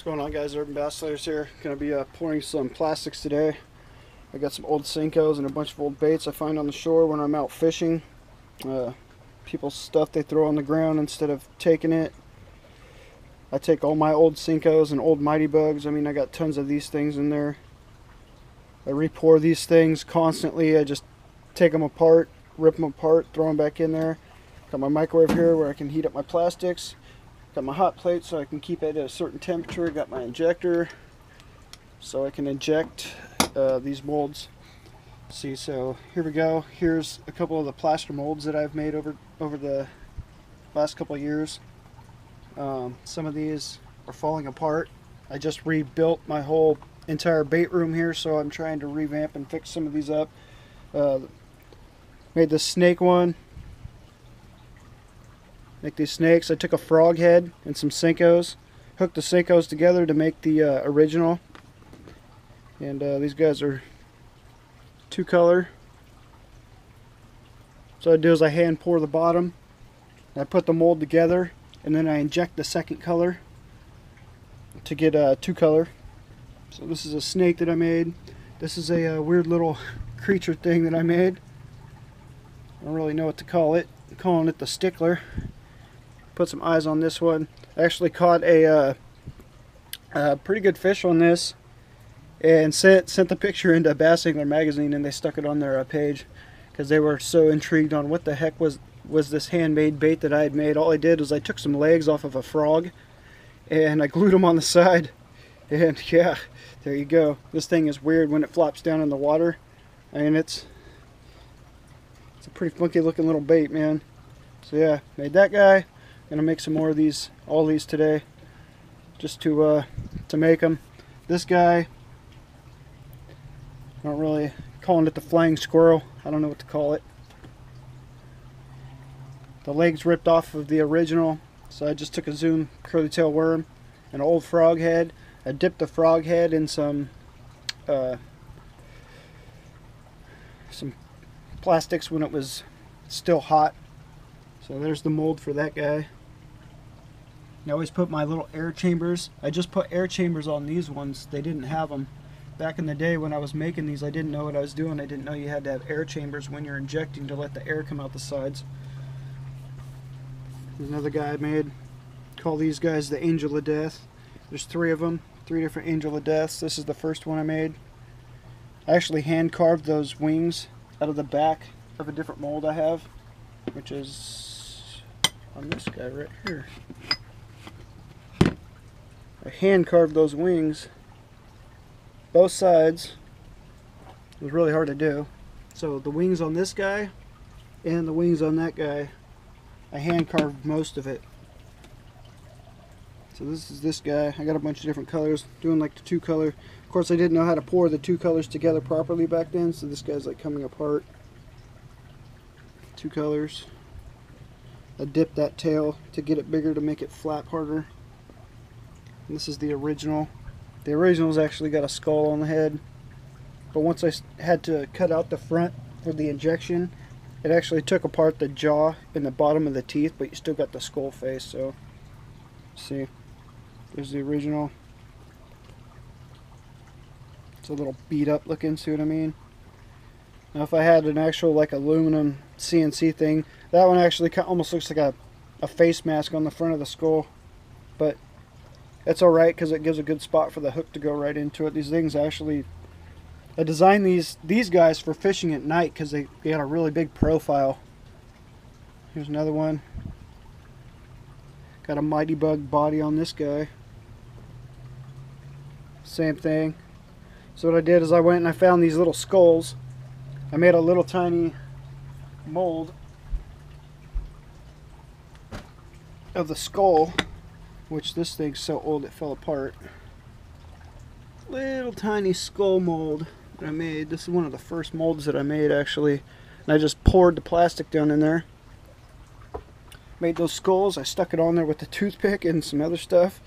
What's going on, guys? Urban Bass Slayers here. Gonna be pouring some plastics today. I got some old Senkos and a bunch of old baits I find on the shore when I'm out fishing. People's stuff they throw on the ground instead of taking it. I take all my old Senkos and old Mighty Bugs. I mean, I got tons of these things in there. I re-pour these things constantly. I just take them apart, rip them apart, throw them back in there. Got my microwave here where I can heat up my plastics. Got my hot plate so I can keep it at a certain temperature. Got my injector so I can inject these molds. See, so here we go. Here's a couple of the plaster molds that I've made over the last couple of years. Some of these are falling apart. I just rebuilt my whole entire bait room here, so I'm trying to revamp and fix some of these up. Made this snake one. Make these snakes. I took a frog head and some Senkos, hooked the Senkos together to make the original. And these guys are two color. So what I do is I hand pour the bottom, I put the mold together, and then I inject the second color to get two color. So this is a snake that I made. This is a weird little creature thing that I made. I don't really know what to call it. I'm calling it the stickler. Put some eyes on this one. I actually caught a pretty good fish on this and sent the picture into Bass Angler magazine, and they stuck it on their page because they were so intrigued on what the heck was this handmade bait that I had made. All I did was I took some legs off of a frog and I glued them on the side, and yeah, there you go. This thing is weird when it flops down in the water. I mean, it's a pretty funky looking little bait, man. So yeah, made that guy. Gonna make some more of these, all these today, just to make them. This guy, not really calling it the flying squirrel. I don't know what to call it. The legs ripped off of the original, so I just took a Zoom curly tail worm, an old frog head. I dipped the frog head in some plastics when it was still hot. So there's the mold for that guy. I always put my little air chambers. I just put air chambers on these ones. They didn't have them. Back in the day when I was making these, I didn't know what I was doing. I didn't know you had to have air chambers when you're injecting to let the air come out the sides. There's another guy I made. Call these guys the Angel of Death. There's three of them. Three different Angel of Deaths. This is the first one I made. I actually hand carved those wings out of the back of a different mold I have, which is on this guy right here. I hand carved those wings, both sides. It was really hard to do. So the wings on this guy and the wings on that guy, I hand carved most of it. So this is this guy. I got a bunch of different colors, doing like the two color. Of course, I didn't know how to pour the two colors together properly back then, so this guy's like coming apart. Two colors. I dipped that tail to get it bigger to make it flap harder. And this is the original. The original's actually got a skull on the head, but once I had to cut out the front for the injection, it actually took apart the jaw and the bottom of the teeth, but you still got the skull face. So see, there's the original. It's a little beat up looking, see what I mean? Now if I had an actual like aluminum CNC thing, that one actually almost looks like a face mask on the front of the skull, but it's alright because it gives a good spot for the hook to go right into it. These things actually, I designed these guys for fishing at night because they got a really big profile. Here's another one. Got a Mighty Bug body on this guy. Same thing. So what I did is I went and I found these little skulls. I made a little tiny mold of the skull, which this thing's so old it fell apart. Little tiny skull mold that I made. This is one of the first molds that I made actually. And I just poured the plastic down in there. Made those skulls. I stuck it on there with the toothpick and some other stuff.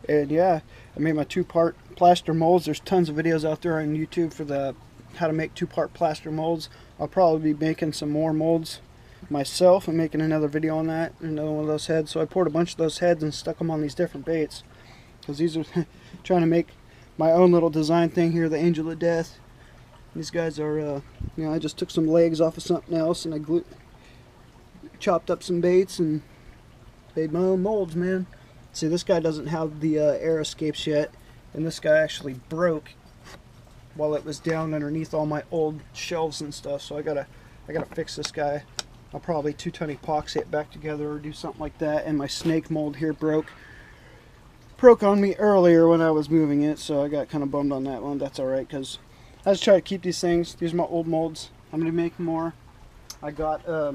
And yeah, I made my two-part plaster molds. There's tons of videos out there on YouTube for the how to make two-part plaster molds. I'll probably be making some more molds myself and making another video on that, another one of those heads. So I poured a bunch of those heads and stuck them on these different baits. because these are trying to make my own little design thing here, the Angel of Death. These guys are, you know, I just took some legs off of something else and I chopped up some baits and made my own molds, man. See, this guy doesn't have the air escapes yet, and this guy actually broke while it was down underneath all my old shelves and stuff. So I gotta fix this guy. I'll probably 2-ton epoxy it back together or do something like that. And my snake mold here broke on me earlier when I was moving it, so I got kind of bummed on that one. That's all right, because I just try to keep these things. These are my old molds. I'm gonna make more. I got a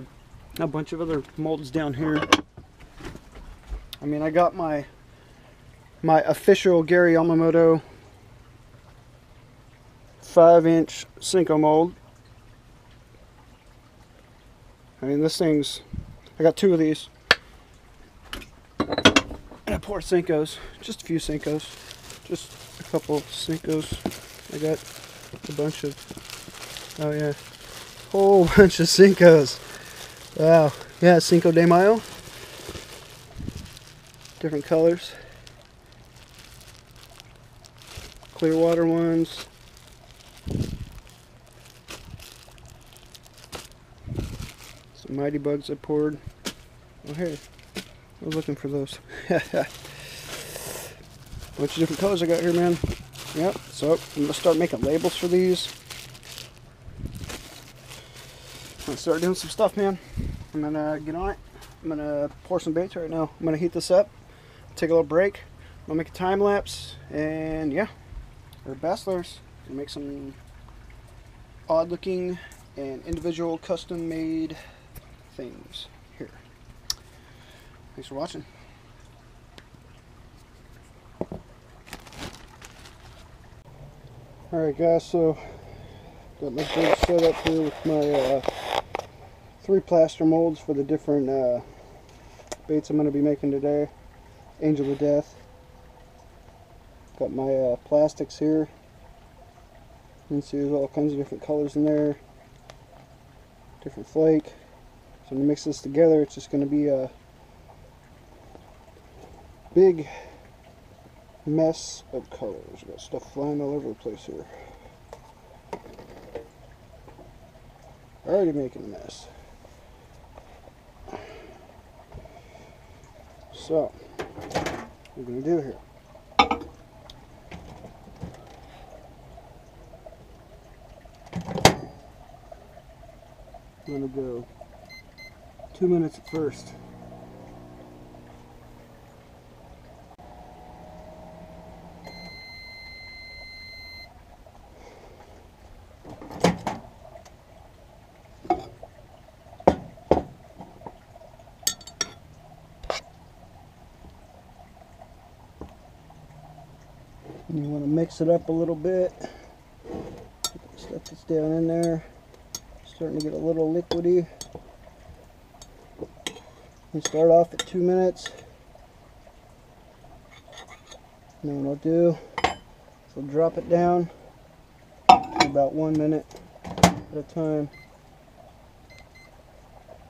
bunch of other molds down here. I mean, I got my official Gary Yamamoto 5-inch Senko mold. I mean, this thing's, I got 2 of these. And I pour Senkos, just a few Senkos. Just a couple Senkos. I got a bunch of, oh yeah, whole bunch of Senkos. Wow, yeah, Cinco de Mayo. Different colors. Clear water ones. Some Mighty Bugs I poured. Oh hey, I was looking for those. Bunch of different colors I got here, man. Yep, so I'm gonna start making labels for these. I'm gonna start doing some stuff, man. I'm gonna get on it. I'm gonna pour some baits right now. I'm gonna heat this up, take a little break. I'm gonna make a time lapse, and yeah, we're bastlers. Gonna make some odd looking and individual custom made things here. Thanks for watching. Alright guys, so got my big setup here with my 3 plaster molds for the different baits I'm going to be making today. Angel of Death. Got my plastics here. You can see there's all kinds of different colors in there. Different flake. So when you mix this together, it's just going to be a big mess of colors. Got stuff flying all over the place here. Already making a mess. So, what we're going to do here. I'm going to go 2 minutes at first. And you want to mix it up a little bit. Stuff that's down in there. Starting to get a little liquidy. You start off at 2 minutes. And then what I'll do is I'll drop it down to about 1 minute at a time.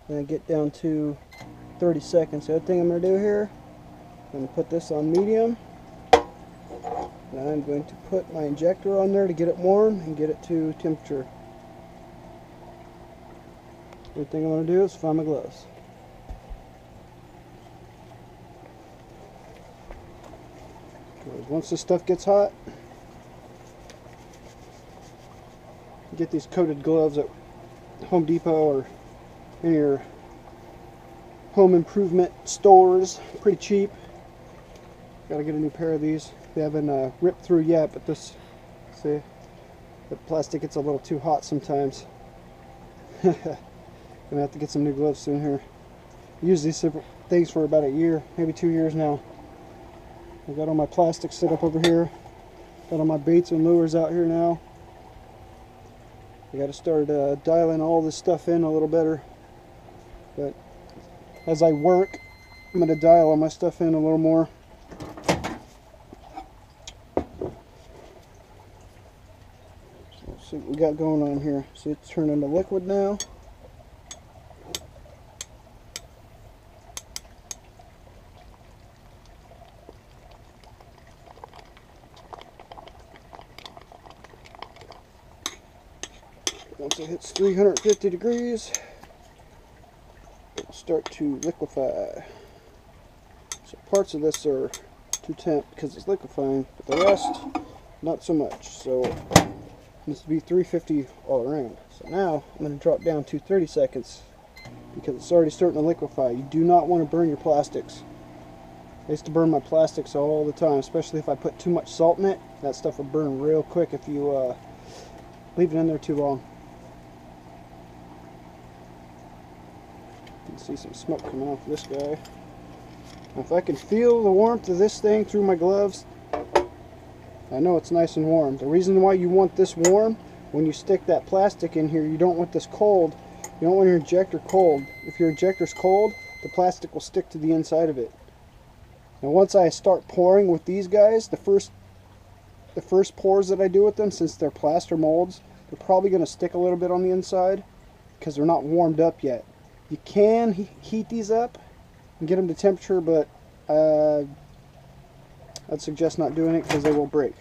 Then I get down to 30 seconds. The other thing I'm going to do here, I'm going to put this on medium. And I'm going to put my injector on there to get it warm and get it to temperature. The thing I'm going to do is find my gloves. Because once this stuff gets hot, get these coated gloves at Home Depot or in your home improvement stores. Pretty cheap. Gotta get a new pair of these. They haven't ripped through yet, but this, see, the plastic gets a little too hot sometimes. Gonna have to get some new gloves soon here. Use these things for about a year, maybe 2 years now. I got all my plastic set up over here. Got all my baits and lures out here now. I got to start dialing all this stuff in a little better. But as I work, I'm going to dial all my stuff in a little more. So let's see what we got going on here. See, it's turning to liquid now. Once it hits 350 degrees, it'll start to liquefy. So parts of this are too temp because it's liquefying, but the rest, not so much. So it needs to be 350 all around. So now I'm going to drop down to 30 seconds because it's already starting to liquefy. You do not want to burn your plastics. I used to burn my plastics all the time, especially if I put too much salt in it. That stuff will burn real quick if you leave it in there too long. You can see some smoke coming off this guy. Now, if I can feel the warmth of this thing through my gloves, I know it's nice and warm. The reason why you want this warm, when you stick that plastic in here, you don't want this cold. You don't want your injector cold. If your injector's cold, the plastic will stick to the inside of it. Now once I start pouring with these guys, the first pours that I do with them, since they're plaster molds, they're probably going to stick a little bit on the inside because they're not warmed up yet. You can heat these up and get them to temperature, but I'd suggest not doing it because they will break,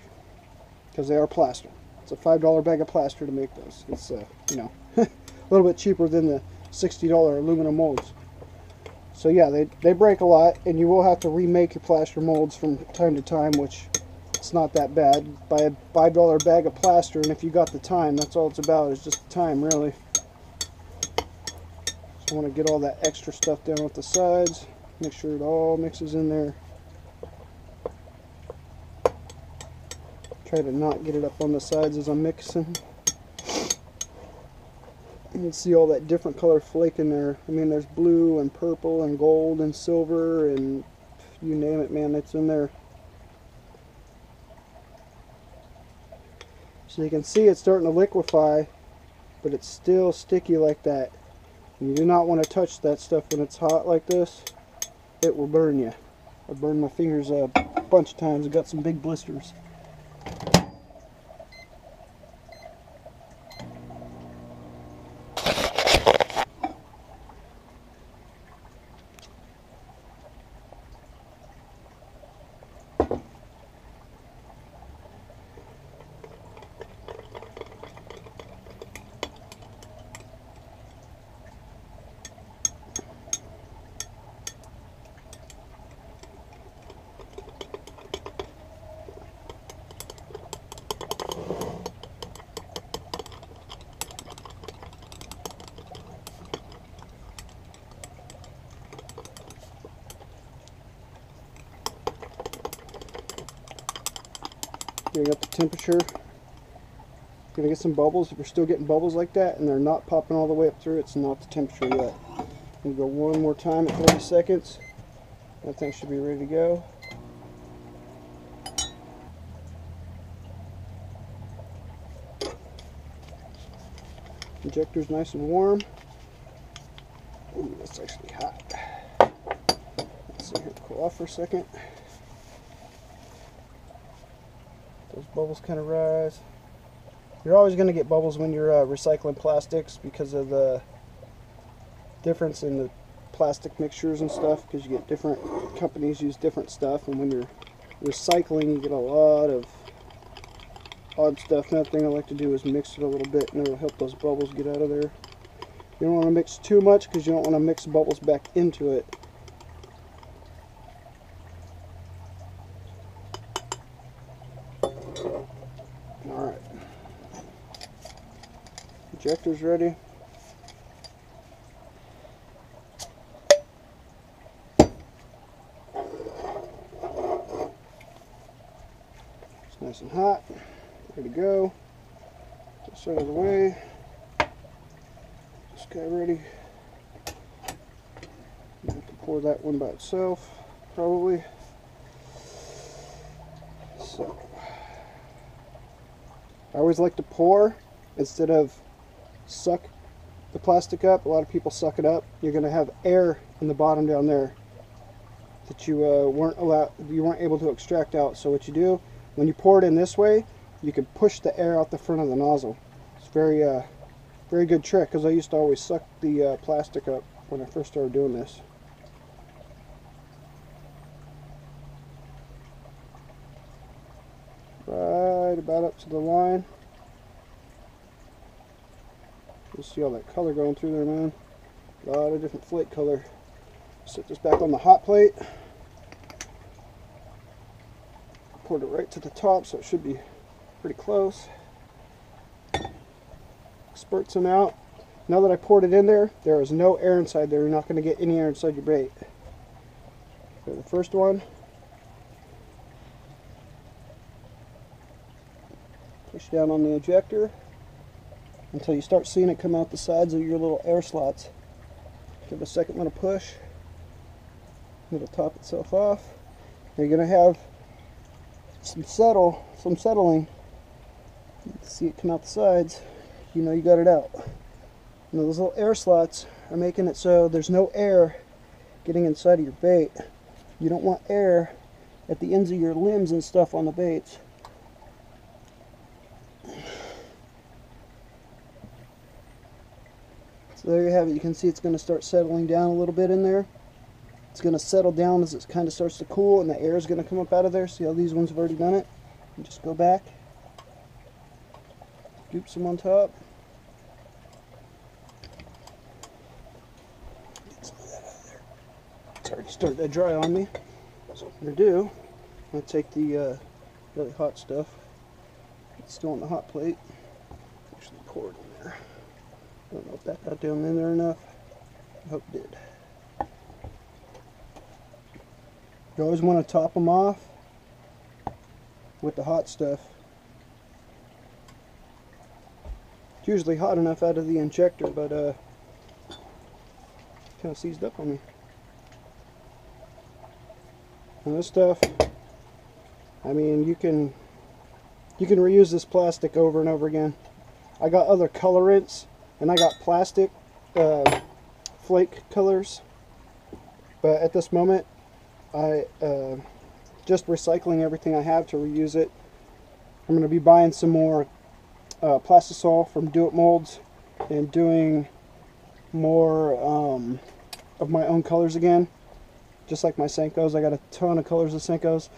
because they are plaster. It's a $5 bag of plaster to make those. It's you know, a little bit cheaper than the $60 aluminum molds. So yeah, they break a lot, and you will have to remake your plaster molds from time to time, which it's not that bad. Buy a $5 bag of plaster, and if you got the time, that's all it's about, is just the time, really. So I want to get all that extra stuff down with the sides, make sure it all mixes in there. Try to not get it up on the sides as I'm mixing. You can see all that different color flake in there. I mean, there's blue and purple and gold and silver and you name it, man, it's in there. So you can see it's starting to liquefy, but it's still sticky like that. And you do not want to touch that stuff when it's hot like this. It will burn you. I burned my fingers a bunch of times. I got some big blisters. Getting up the temperature. Gonna get some bubbles. If you're still getting bubbles like that and they're not popping all the way up through, it's not the temperature yet. I'm gonna go one more time at 30 seconds. That thing should be ready to go. Injector's nice and warm. Ooh, that's actually hot. Let's see here, cool off for a second. Those bubbles kind of rise. You're always going to get bubbles when you're recycling plastics because of the difference in the plastic mixtures and stuff, because you get different companies use different stuff, and when you're recycling you get a lot of odd stuff. Another thing I like to do is mix it a little bit, and it'll help those bubbles get out of there. You don't want to mix too much because you don't want to mix bubbles back into it. Alright. Injector's ready. It's nice and hot. Ready to go. This out of the way. This guy ready. I have to pour that one by itself, probably. So, I always like to pour instead of suck the plastic up. A lot of people suck it up. You're going to have air in the bottom down there that you weren't able to extract out. So what you do when you pour it in this way, you can push the air out the front of the nozzle. It's very very good trick, because I used to always suck the plastic up when I first started doing this. Right about up to the line. You see all that color going through there, man. A lot of different flake color. Set this back on the hot plate. Poured it right to the top, so it should be pretty close. Spurt some out. Now that I poured it in there, there is no air inside there. You're not going to get any air inside your bait. So the first one. Push down on the ejector until you start seeing it come out the sides of your little air slots. Give it a second one a push. It'll top itself off. You're going to have some settling. You can see it come out the sides. You know you got it out. Now those little air slots are making it so there's no air getting inside of your bait. You don't want air at the ends of your limbs and stuff on the baits. So there you have it. You can see it's going to start settling down a little bit in there. It's going to settle down as it kind of starts to cool, and the air is going to come up out of there. See how these ones have already done it? And just go back. Scoop some on top. Get some of that out of there. It's already started to dry on me. So what I'm going to do, I'm going to take the really hot stuff. It's still on the hot plate. Actually pour it in there. I don't know if that got down in there enough. I hope it did. You always want to top them off with the hot stuff. It's usually hot enough out of the injector, but kind of seized up on me. And this stuff, I mean, you can reuse this plastic over and over again. I got other colorants, and I got plastic flake colors, but at this moment I just recycling everything I have to reuse it. I'm going to be buying some more plastisol from Do It Molds and doing more of my own colors again, just like my Senkos. I got a ton of colors of Senkos,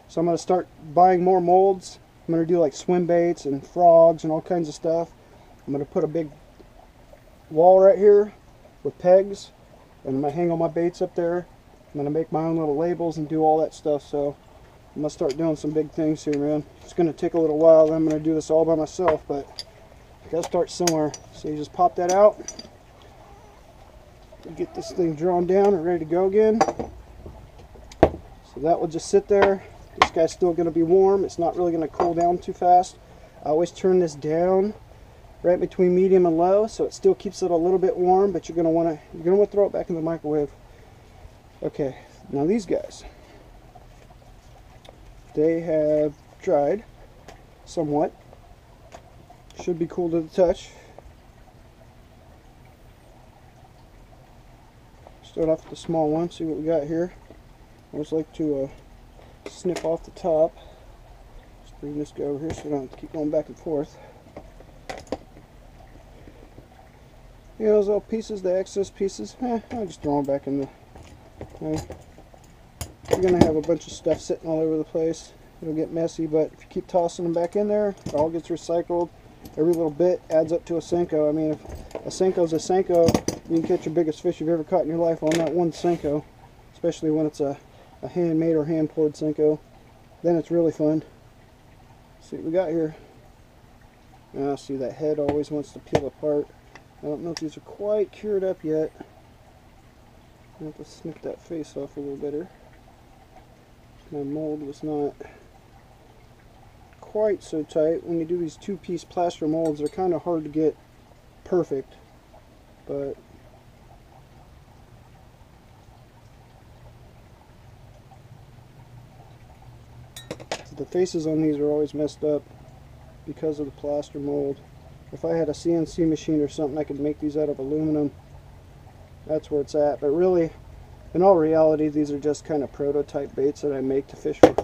so I'm going to start buying more molds. I'm going to do like swim baits and frogs and all kinds of stuff. I'm going to put a big wall right here with pegs, and I'm going to hang all my baits up there. I'm going to make my own little labels and do all that stuff, so I'm going to start doing some big things here, man. It's going to take a little while, then I'm going to do this all by myself, but I got to start somewhere. So you just pop that out, get this thing drawn down and ready to go again. So that will just sit there. This guy's still going to be warm. It's not really going to cool down too fast. I always turn this down right between medium and low, so it still keeps it a little bit warm, but you're going to want to throw it back in the microwave. Okay, now these guys, they have dried somewhat. Should be cool to the touch. Start off with the small one, see what we got here. I always like to snip off the top. Just bring this guy over here so we don't have to keep going back and forth. You know, those little pieces, the excess pieces, I'll just throw them back in the... Okay. You're going to have a bunch of stuff sitting all over the place. It'll get messy, but if you keep tossing them back in there, it all gets recycled. Every little bit adds up to a Senko. I mean, if a Senko's a Senko, you can catch your biggest fish you've ever caught in your life on that one Senko. Especially when it's a handmade or hand-poured Senko. Then it's really fun. See what we got here. Now, see, that head always wants to peel apart. I don't know if these are quite cured up yet. I have to snip that face off a little better. My mold was not quite so tight. When you do these two-piece plaster molds, they're kind of hard to get perfect, but the faces on these are always messed up because of the plaster mold. If I had a CNC machine or something, I could make these out of aluminum. That's where it's at. But really, in all reality, these are just kind of prototype baits that I make to fish with.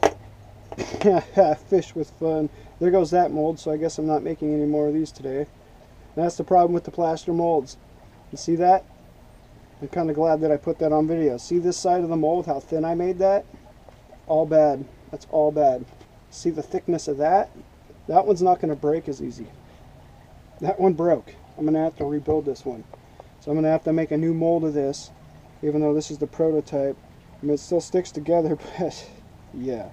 Fish with fun. There goes that mold, so I guess I'm not making any more of these today. And that's the problem with the plaster molds. You see that? I'm kind of glad that I put that on video. See this side of the mold, how thin I made that? All bad. That's all bad. See the thickness of that? That one's not going to break as easy. That one broke. I'm going to have to rebuild this one. So I'm going to have to make a new mold of this, even though this is the prototype. I mean, it still sticks together, but yeah.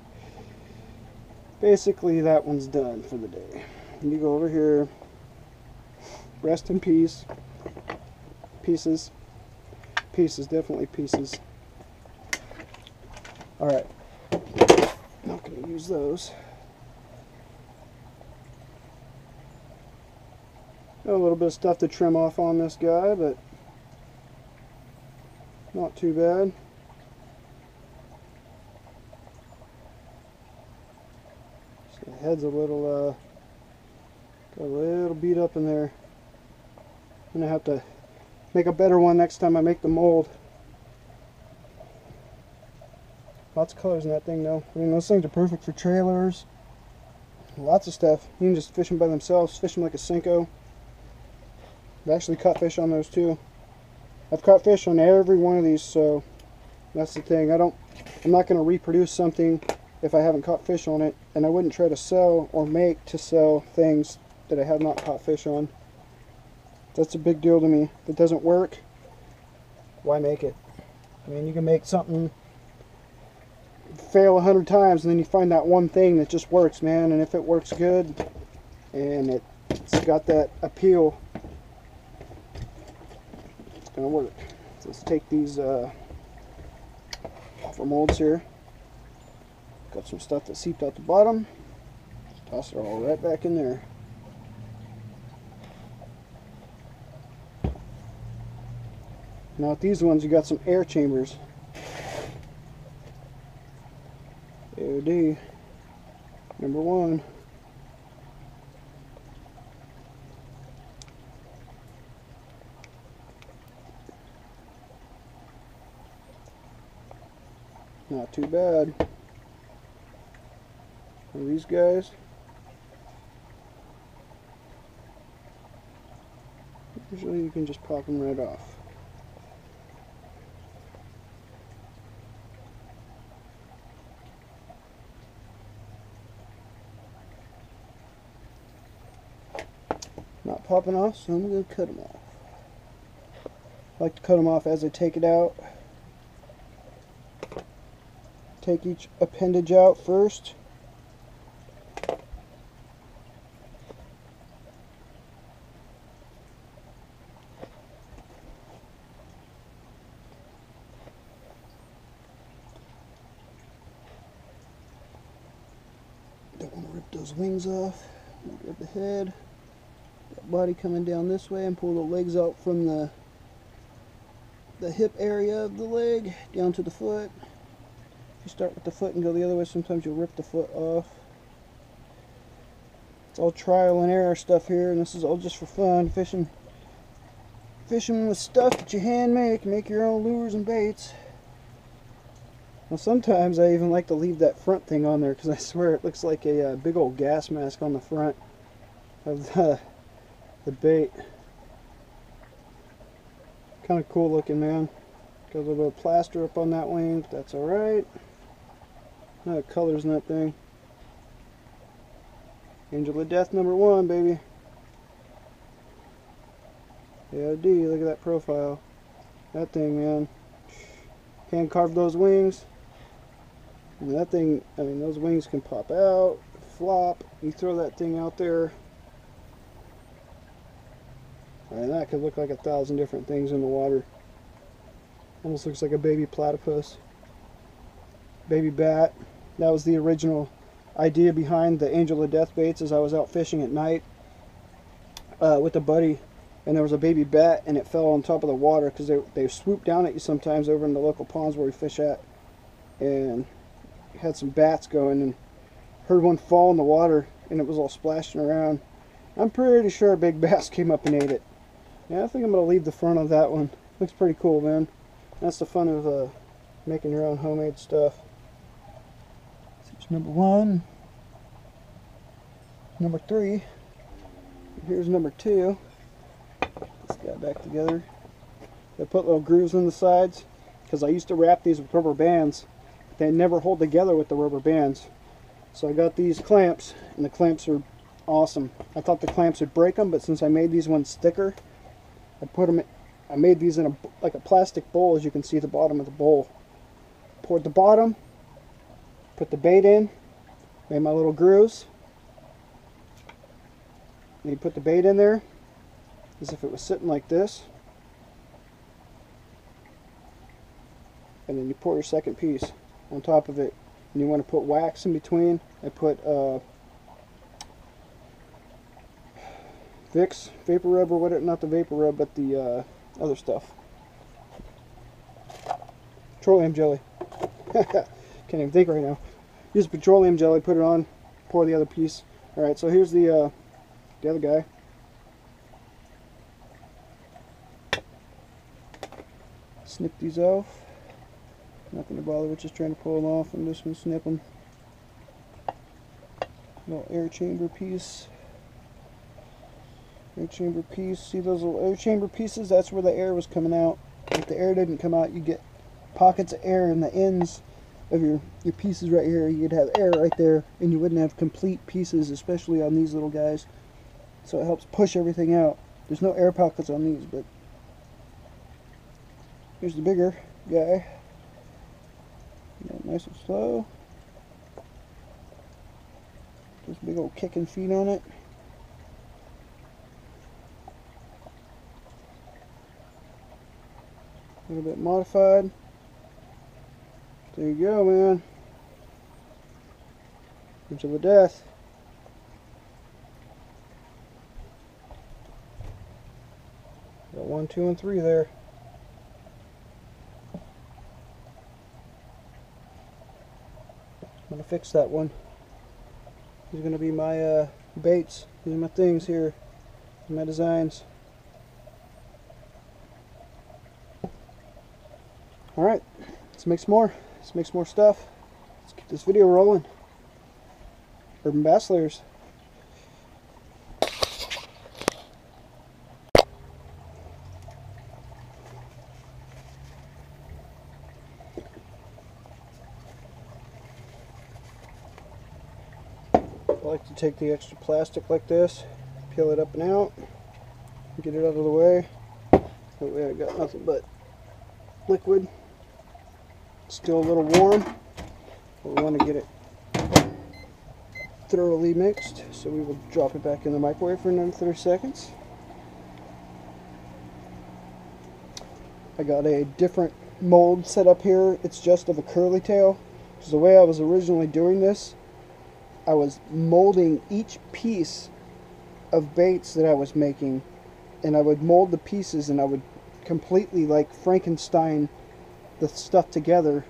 Basically, that one's done for the day. And you go over here. Rest in peace. Pieces. Pieces, definitely pieces. Alright. Not going to use those. Got a little bit of stuff to trim off on this guy, but not too bad. So the head's got a little beat up in there. I'm going to have to make a better one next time I make the mold. Lots of colors in that thing though. I mean, those things are perfect for trailers. Lots of stuff. You can just fish them by themselves, fish them like a Senko. I've actually caught fish on those too. I've caught fish on every one of these, so that's the thing. I'm not going to reproduce something if I haven't caught fish on it, and I wouldn't try to sell or make to sell things that I have not caught fish on. That's a big deal to me. If it doesn't work, why make it? I mean, you can make something fail 100 times, and then you find that one thing that just works, man. And if it works good, and it's got that appeal, it's gonna work. So let's take these off our molds here. Got some stuff that seeped out the bottom. Just toss it all right back in there. Now with these ones, you got some air chambers. AOD number 1. Not too bad. And these guys, usually you can just pop them right off. Not popping off, so I'm going to cut them off. I like to cut them off as I take it out. Take each appendage out first. Don't want to rip those wings off. Grab the head. That body coming down this way, and pull the legs out from the hip area of the leg down to the foot. If you start with the foot and go the other way, sometimes you'll rip the foot off. It's all trial and error stuff here, and this is all just for fun. Fishing with stuff that you hand make your own lures and baits. Now sometimes I even like to leave that front thing on there, because I swear it looks like a big old gas mask on the front of the bait. Kind of cool looking, man. Got a little bit of plaster up on that wing, but that's alright. Colors in that thing. Angel of Death number 1, baby. AOD, look at that profile. That thing, man. Hand carved those wings. And that thing, I mean, those wings can pop out, flop. You throw that thing out there. And that could look like 1,000 different things in the water. Almost looks like a baby platypus. Baby bat. That was the original idea behind the Angel of Death baits. As I was out fishing at night with a buddy, and there was a baby bat, and it fell on top of the water, because they swoop down at you sometimes over in the local ponds where we fish at, and had some bats going, and heard one fall in the water, and it was all splashing around. I'm pretty sure a big bass came up and ate it. Yeah, I think I'm going to leave the front of that one. Looks pretty cool, man. That's the fun of making your own homemade stuff. Number 1, number 3, here's number 2. Let's get it back together. I put little grooves in the sides, because I used to wrap these with rubber bands. They never hold together with the rubber bands. So I got these clamps, and the clamps are awesome. I thought the clamps would break them, but since I made these ones thicker, I made these in like a plastic bowl, as you can see at the bottom of the bowl. Poured the bottom, put the bait in, made my little grooves. And you put the bait in there as if it was sitting like this. And then you pour your second piece on top of it. And you want to put wax in between. I put Vicks vapor rub, or whatever, not the vapor rub, but the other stuff. Petroleum jelly. Can't even think right now. Use petroleum jelly, put it on, pour the other piece. Alright, so here's the other guy. Snip these off. Nothing to bother with, just trying to pull them off. I'm just going to snip them. Little air chamber piece. Air chamber piece. See those little air chamber pieces? That's where the air was coming out. If the air didn't come out, you get pockets of air in the ends of your pieces right here. You'd have air right there, and you wouldn't have complete pieces, especially on these little guys. So it helps push everything out. There's no air pockets on these, but here's the bigger guy. Nice and slow. Just big old kicking feet on it. A little bit modified. There you go, man. Into the death. Got 1, 2, and 3 there. I'm gonna fix that one. These are gonna be my baits. These are my things here. My designs. Alright, let's make some more. Let's make some more stuff. Let's keep this video rolling. Urban Bass Slayers. I like to take the extra plastic like this, peel it up and out, get it out of the way. That way I got nothing but liquid. Still a little warm, but we want to get it thoroughly mixed, so we will drop it back in the microwave for another 30 seconds. I got a different mold set up here. It's just of a curly tail. So the way I was originally doing this, I was molding each piece of baits that I was making, and I would mold the pieces, and I would completely like Frankenstein the stuff together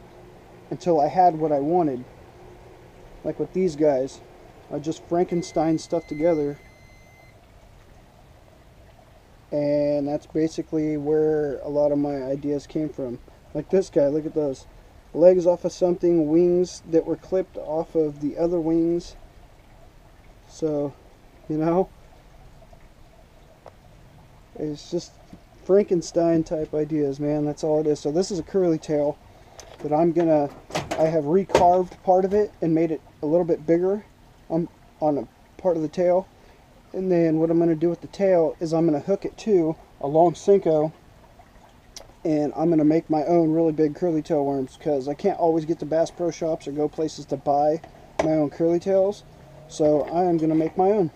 until I had what I wanted. Like with these guys, I just Frankenstein stuff together, and that's basically where a lot of my ideas came from. Like this guy, look at those legs off of something, wings that were clipped off of the other wings. So, you know, it's just Frankenstein type ideas, man. That's all it is. So this is a curly tail that I have recarved part of it and made it a little bit bigger on a part of the tail. And then what I'm going to do with the tail is I'm going to hook it to a long Senko, and I'm going to make my own really big curly tail worms, because I can't always get to Bass Pro Shops or go places to buy my own curly tails. So I am going to make my own.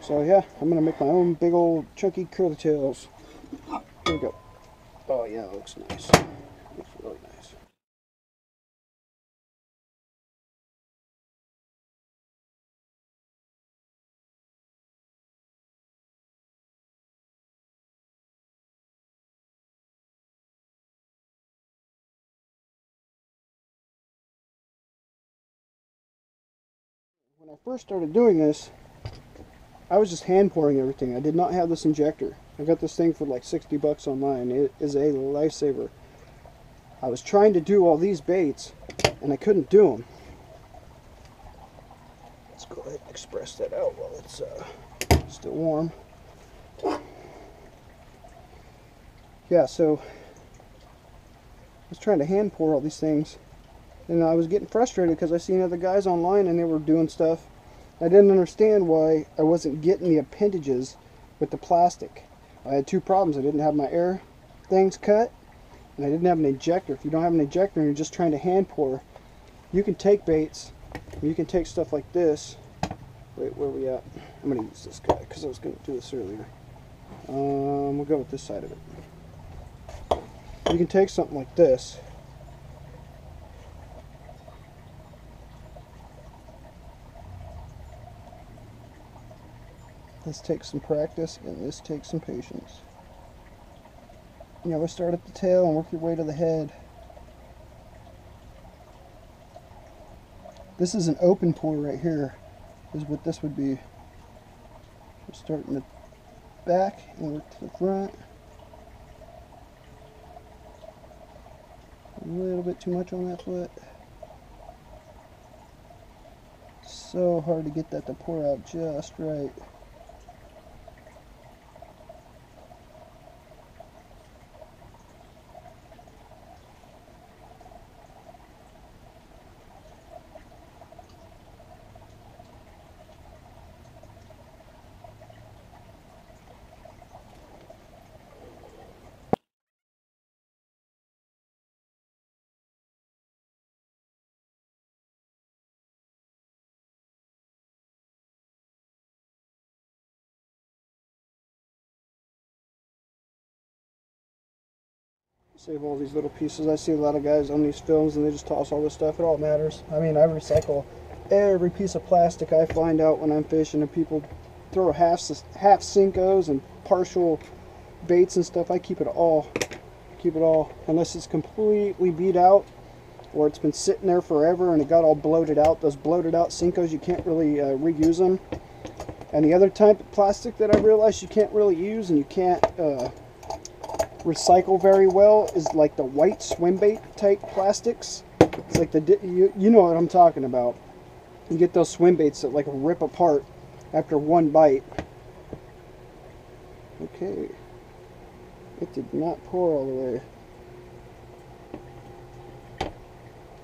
So yeah, I'm going to make my own big old chunky curly tails. Here we go. Oh yeah, it looks nice. It looks really nice. When I first started doing this, I was just hand pouring everything. I did not have this injector. I got this thing for like 60 bucks online. It is a lifesaver. I was trying to do all these baits, and I couldn't do them. Let's go ahead and express that out while it's still warm. Yeah, so I was trying to hand pour all these things, and I was getting frustrated because I seen other guys online and they were doing stuff, I didn't understand why I wasn't getting the appendages with the plastic. I had two problems. I didn't have my air things cut, and I didn't have an ejector. If you don't have an ejector and you're just trying to hand pour, you can take baits, you can take stuff like this. Wait, where are we at? I'm going to use this guy because I was going to do this earlier. We'll go with this side of it. You can take something like this. This takes some practice and this takes some patience. You know, start at the tail and work your way to the head. This is an open pour right here, is what this would be. Just start in the back and work to the front. A little bit too much on that foot. So hard to get that to pour out just right. Save all these little pieces. I see a lot of guys on these films and they just toss all this stuff. It all matters. I mean, I recycle every piece of plastic I find out when I'm fishing, and people throw half Cincos and partial baits and stuff. I keep it all. Keep it all. Unless it's completely beat out or it's been sitting there forever and it got all bloated out. Those bloated out Cincos, you can't really reuse them. And the other type of plastic that I realized you can't really use and you can't recycle very well is like the white swim bait type plastics. It's like you know what I'm talking about. You get those swim baits that like rip apart after one bite. Okay, it did not pour all the way.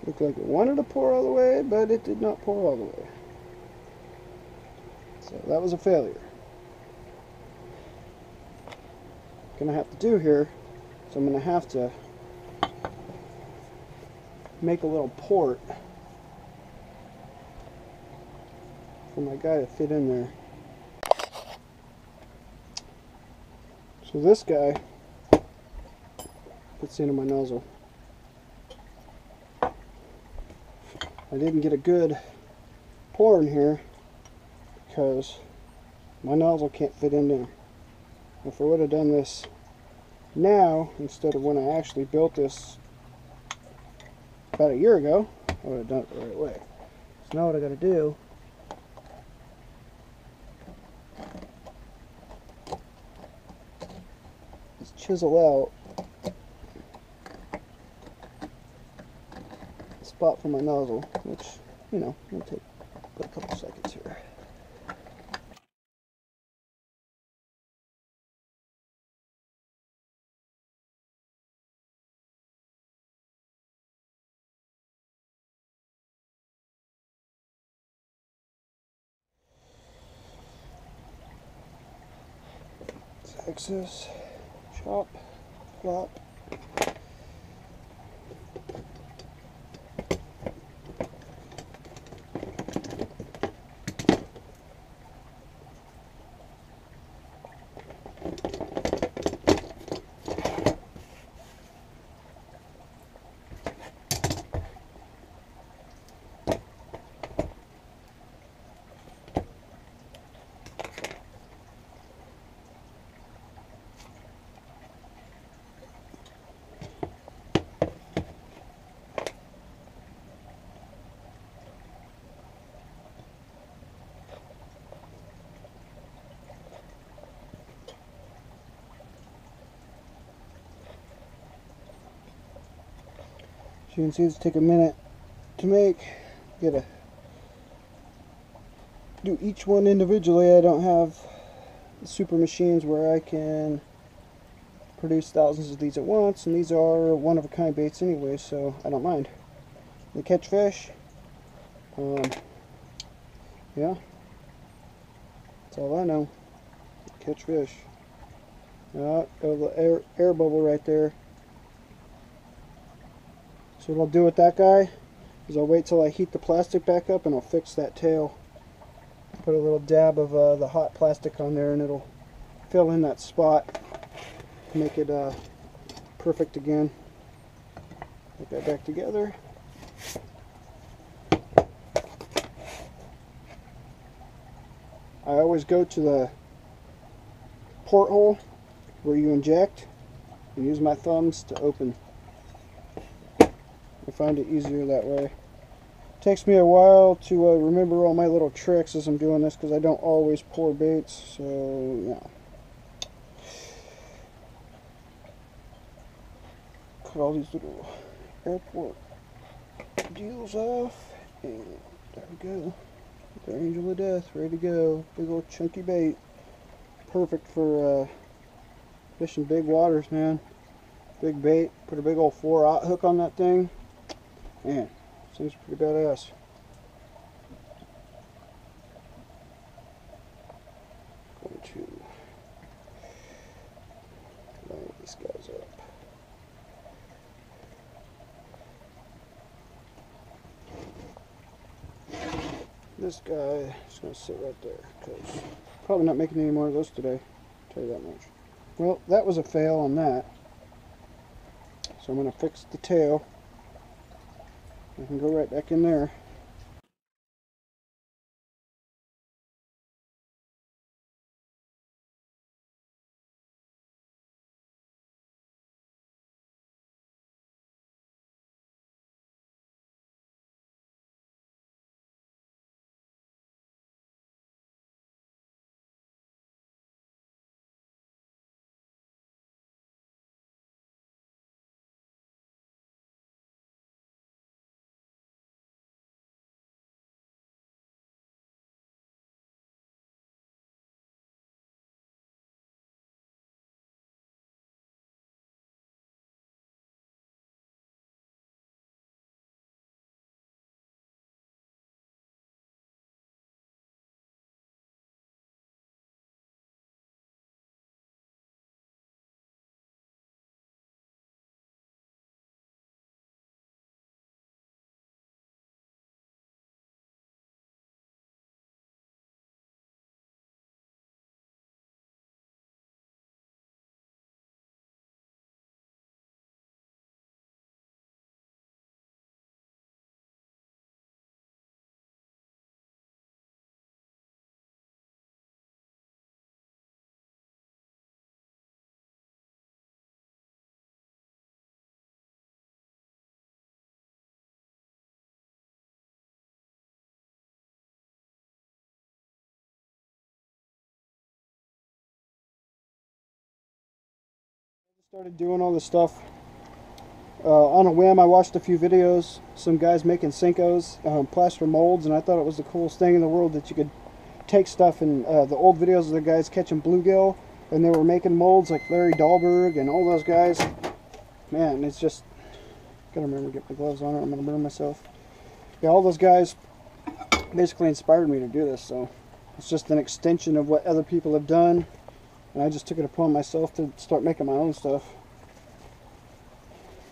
Looked like it wanted to pour all the way, but it did not pour all the way. So that was a failure. Gonna have to do here, so I'm gonna have to make a little port for my guy to fit in there. So this guy fits into my nozzle. I didn't get a good pour in here because my nozzle can't fit in there. If I would have done this now instead of when I actually built this about a year ago, I would have done it the right way. So now what I got to do is chisel out a spot for my nozzle, which, you know, will take a couple seconds here. Excess, chop, flop. You can see this take a minute to make. Gotta do each one individually. I don't have super machines where I can produce thousands of these at once, and these are one-of-a-kind baits anyway, so I don't mind. They catch fish. Yeah, That's all I know. Catch fish. Got a little air bubble right there. So what I'll do with that guy is I'll wait till I heat the plastic back up and I'll fix that tail. Put a little dab of the hot plastic on there and it'll fill in that spot. Make it perfect again. Put that back together. I always go to the porthole where you inject and use my thumbs to open. I find it easier that way. Takes me a while to remember all my little tricks as I'm doing this because I don't always pour baits, so yeah. Cut all these little airport deals off, and there we go. The angel of death, ready to go. Big old chunky bait. Perfect for fishing big waters, man. Big bait. Put a big old 4/0 hook on that thing. Man, seems pretty badass. Going to line these guys up. This guy is going to sit right there because probably not making any more of those today. I'll tell you that much. Well, that was a fail on that. So I'm going to fix the tail. I can go right back in there. Started doing all this stuff on a whim. I watched a few videos, some guys making Senkos, plaster molds, and I thought it was the coolest thing in the world that you could take stuff in the old videos of the guys catching bluegill, and they were making molds like Larry Dahlberg and all those guys. Man, it's just, gotta remember to get my gloves on or I'm gonna burn myself. Yeah, all those guys basically inspired me to do this, so it's just an extension of what other people have done. And I just took it upon myself to start making my own stuff.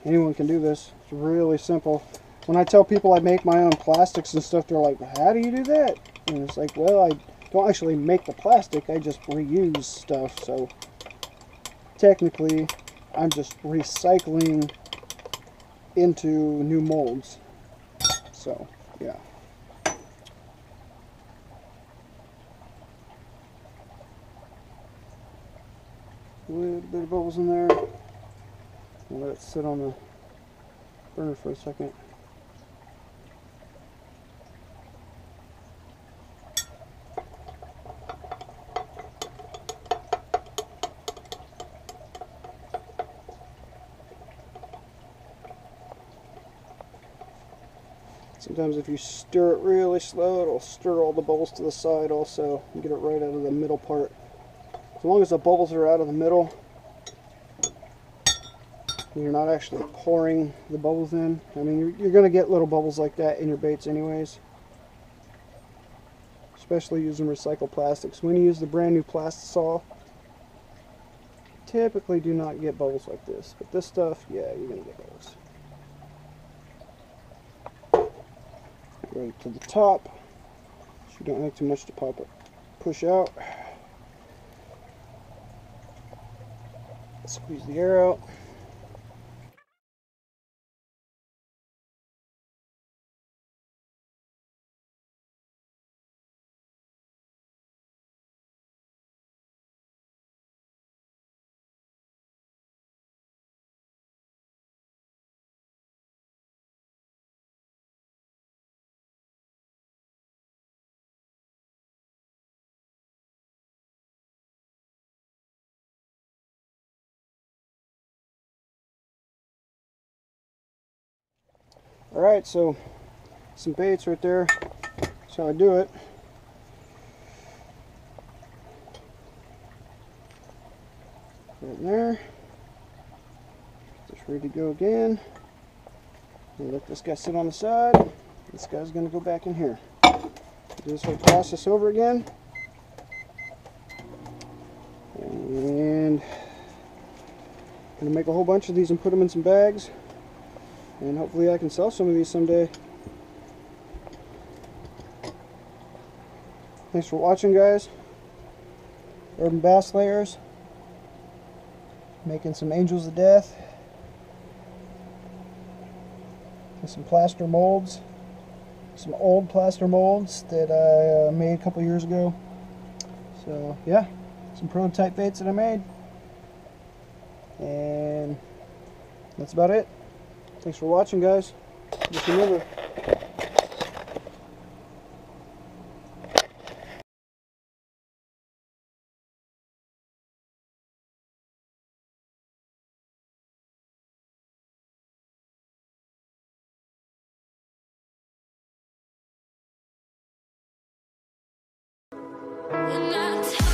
Anyone can do this. It's really simple. When I tell people I make my own plastics and stuff, they're like, how do you do that? And it's like, well, I don't actually make the plastic, I just reuse stuff. So technically, I'm just recycling into new molds. So, yeah. A little bit of bubbles in there. I'll let it sit on the burner for a second. Sometimes if you stir it really slow, it'll stir all the bubbles to the side also and get it right out of the middle part. As long as the bubbles are out of the middle, and you're not actually pouring the bubbles in. I mean, you're going to get little bubbles like that in your baits anyways. especially using recycled plastics. When you use the brand new plastisol, typically do not get bubbles like this, but this stuff, yeah, you're gonna get bubbles. Right to the top, so you don't have too much to pop it, push out. Squeeze the air out. Alright, so some baits right there. That's how I do it. Put it in there. Just ready to go again. And let this guy sit on the side. This guy's going to go back in here. Do this whole process over again. And I'm going to make a whole bunch of these and put them in some bags. And hopefully I can sell some of these someday. Thanks for watching, guys. Urban Bass Layers. Making some Angels of Death. And some plaster molds. Some old plaster molds that I made a couple years ago. So yeah, some prototype baits that I made. And that's about it. Thanks for watching, guys. Just remember, And I